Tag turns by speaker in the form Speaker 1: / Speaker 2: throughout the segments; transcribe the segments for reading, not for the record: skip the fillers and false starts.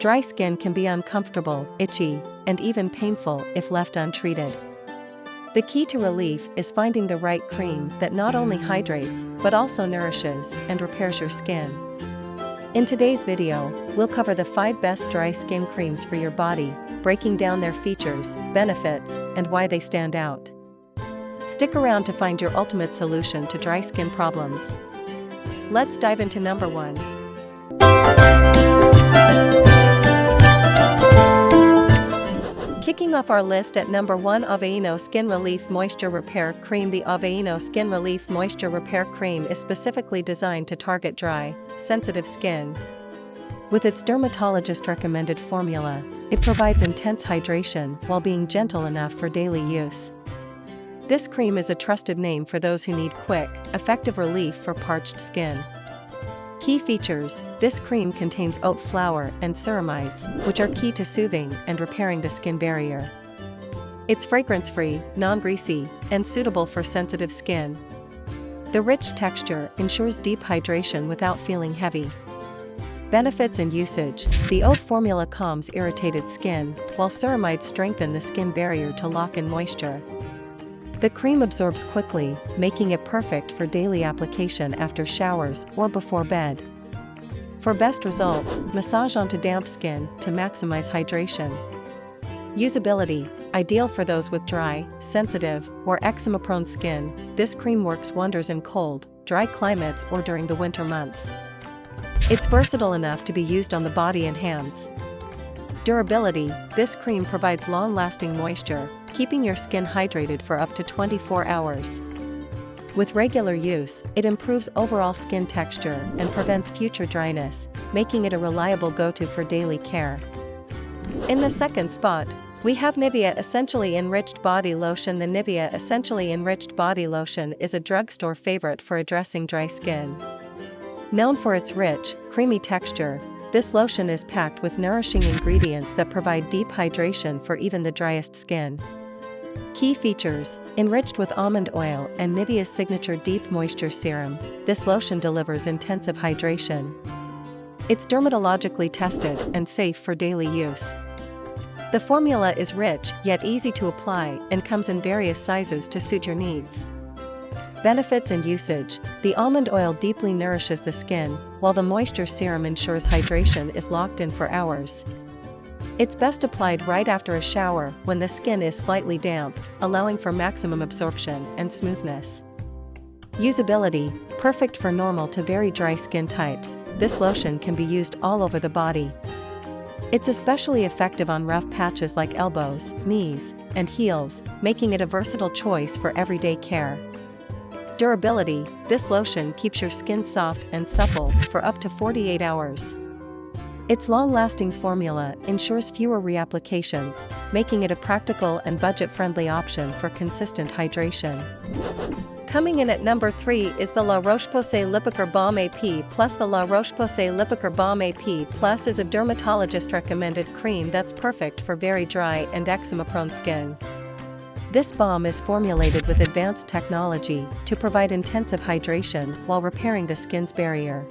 Speaker 1: Dry skin can be uncomfortable, itchy, and even painful if left untreated. The key to relief is finding the right cream that not only hydrates, but also nourishes and repairs your skin. In today's video, we'll cover the 5 best dry skin creams for your body, breaking down their features, benefits, and why they stand out. Stick around to find your ultimate solution to dry skin problems. Let's dive into number 1. Kicking off our list at number 1, Aveeno Skin Relief Moisture Repair Cream. The Aveeno Skin Relief Moisture Repair Cream is specifically designed to target dry, sensitive skin. With its dermatologist-recommended formula, it provides intense hydration while being gentle enough for daily use. This cream is a trusted name for those who need quick, effective relief for parched skin. Key features: this cream contains oat flour and ceramides, which are key to soothing and repairing the skin barrier. It's fragrance-free, non-greasy, and suitable for sensitive skin. The rich texture ensures deep hydration without feeling heavy. Benefits and usage: the oat formula calms irritated skin, while ceramides strengthen the skin barrier to lock in moisture. The cream absorbs quickly, making it perfect for daily application after showers or before bed. For best results, massage onto damp skin to maximize hydration. Usability: ideal for those with dry, sensitive, or eczema-prone skin, this cream works wonders in cold, dry climates or during the winter months. It's versatile enough to be used on the body and hands. Durability: this cream provides long-lasting moisture, keeping your skin hydrated for up to 24 hours. With regular use, it improves overall skin texture and prevents future dryness, making it a reliable go-to for daily care. In the second spot, we have Nivea Essentially Enriched Body Lotion. The Nivea Essentially Enriched Body Lotion is a drugstore favorite for addressing dry skin. Known for its rich, creamy texture, this lotion is packed with nourishing ingredients that provide deep hydration for even the driest skin. Key features: enriched with almond oil and Nivea's signature deep moisture serum, this lotion delivers intensive hydration. It's dermatologically tested and safe for daily use. The formula is rich yet easy to apply and comes in various sizes to suit your needs. Benefits and usage: the almond oil deeply nourishes the skin, while the moisture serum ensures hydration is locked in for hours. It's best applied right after a shower when the skin is slightly damp, allowing for maximum absorption and smoothness. Usability: perfect for normal to very dry skin types, this lotion can be used all over the body. It's especially effective on rough patches like elbows, knees, and heels, making it a versatile choice for everyday care. Durability: this lotion keeps your skin soft and supple for up to 48 hours. Its long-lasting formula ensures fewer reapplications, making it a practical and budget-friendly option for consistent hydration. Coming in at number 3 is the Roche-Posay Lipikar Balm AP+. The Roche-Posay Lipikar Balm AP+ is a dermatologist-recommended cream that's perfect for very dry and eczema-prone skin. This balm is formulated with advanced technology to provide intensive hydration while repairing the skin's barrier.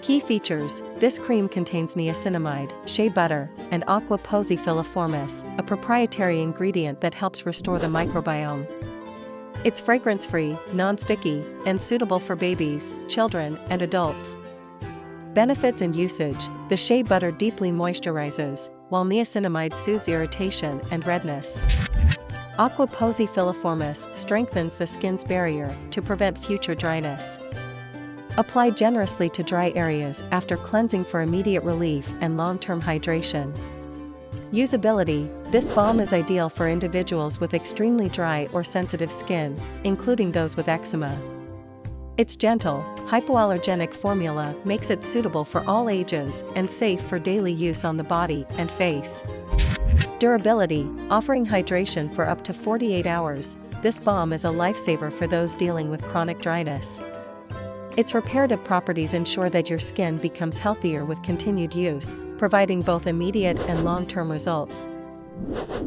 Speaker 1: Key features: this cream contains niacinamide, shea butter, and Aquaphor filiformis, a proprietary ingredient that helps restore the microbiome. It's fragrance-free, non-sticky, and suitable for babies, children, and adults. Benefits and usage: the shea butter deeply moisturizes, while niacinamide soothes irritation and redness. Aquaphor filiformis strengthens the skin's barrier to prevent future dryness. Apply generously to dry areas after cleansing for immediate relief and long-term hydration. Usability: this balm is ideal for individuals with extremely dry or sensitive skin, including those with eczema. Its gentle, hypoallergenic formula makes it suitable for all ages and safe for daily use on the body and face. Durability: offering hydration for up to 48 hours, this balm is a lifesaver for those dealing with chronic dryness. Its reparative properties ensure that your skin becomes healthier with continued use, providing both immediate and long-term results.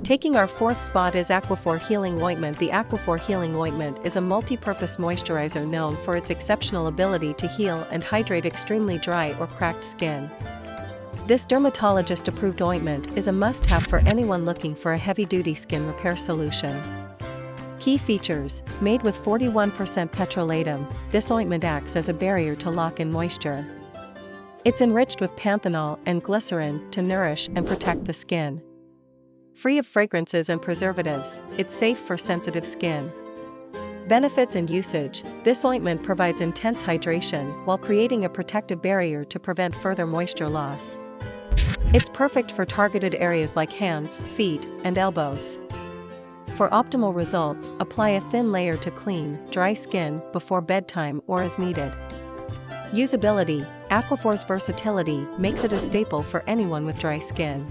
Speaker 1: Taking our fourth spot is Aquaphor Healing Ointment. The Aquaphor Healing Ointment is a multi-purpose moisturizer known for its exceptional ability to heal and hydrate extremely dry or cracked skin. This dermatologist-approved ointment is a must-have for anyone looking for a heavy-duty skin repair solution. Key features: made with 41% petrolatum, this ointment acts as a barrier to lock in moisture. It's enriched with panthenol and glycerin to nourish and protect the skin. Free of fragrances and preservatives, it's safe for sensitive skin. Benefits and usage: this ointment provides intense hydration while creating a protective barrier to prevent further moisture loss. It's perfect for targeted areas like hands, feet, and elbows. For optimal results, apply a thin layer to clean, dry skin before bedtime or as needed. Usability: Aquaphor's versatility makes it a staple for anyone with dry skin.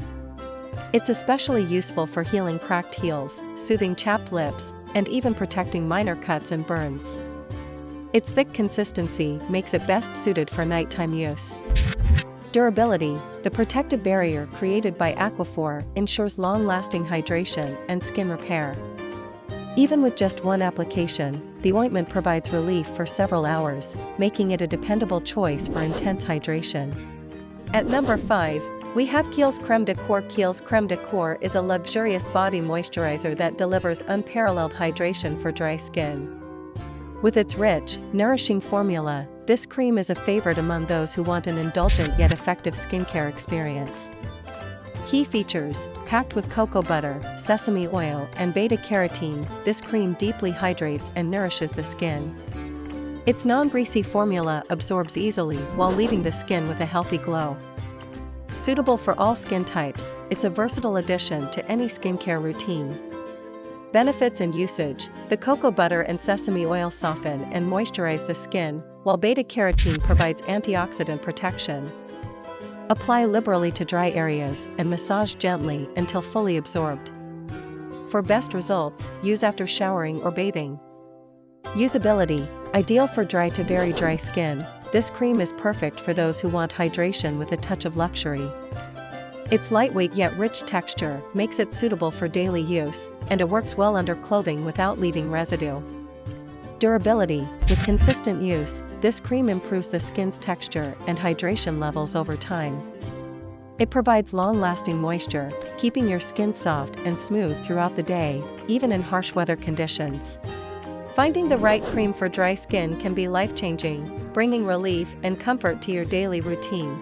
Speaker 1: It's especially useful for healing cracked heels, soothing chapped lips, and even protecting minor cuts and burns. Its thick consistency makes it best suited for nighttime use. Durability: the protective barrier created by Aquaphor ensures long-lasting hydration and skin repair. Even with just one application, the ointment provides relief for several hours, making it a dependable choice for intense hydration. At number 5, we have Kiehl's Crème de Corps. Kiehl's Crème de Corps is a luxurious body moisturizer that delivers unparalleled hydration for dry skin. With its rich, nourishing formula, this cream is a favorite among those who want an indulgent yet effective skincare experience. Key features: packed with cocoa butter, sesame oil, and beta-carotene, this cream deeply hydrates and nourishes the skin. Its non-greasy formula absorbs easily while leaving the skin with a healthy glow. Suitable for all skin types, it's a versatile addition to any skincare routine. Benefits and usage: the cocoa butter and sesame oil soften and moisturize the skin, while beta-carotene provides antioxidant protection. Apply liberally to dry areas and massage gently until fully absorbed. For best results, use after showering or bathing. Usability: ideal for dry to very dry skin, this cream is perfect for those who want hydration with a touch of luxury. Its lightweight yet rich texture makes it suitable for daily use, and it works well under clothing without leaving residue. Durability: with consistent use, this cream improves the skin's texture and hydration levels over time. It provides long-lasting moisture, keeping your skin soft and smooth throughout the day, even in harsh weather conditions. Finding the right cream for dry skin can be life-changing, bringing relief and comfort to your daily routine.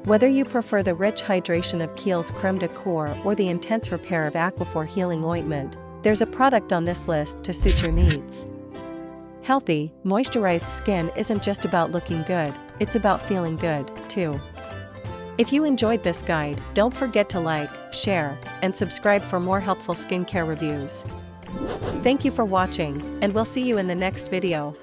Speaker 1: Whether you prefer the rich hydration of Kiehl's Crème de Corps or the intense repair of Aquaphor Healing Ointment, there's a product on this list to suit your needs. Healthy, moisturized skin isn't just about looking good, it's about feeling good, too. If you enjoyed this guide, don't forget to like, share, and subscribe for more helpful skincare reviews. Thank you for watching, and we'll see you in the next video.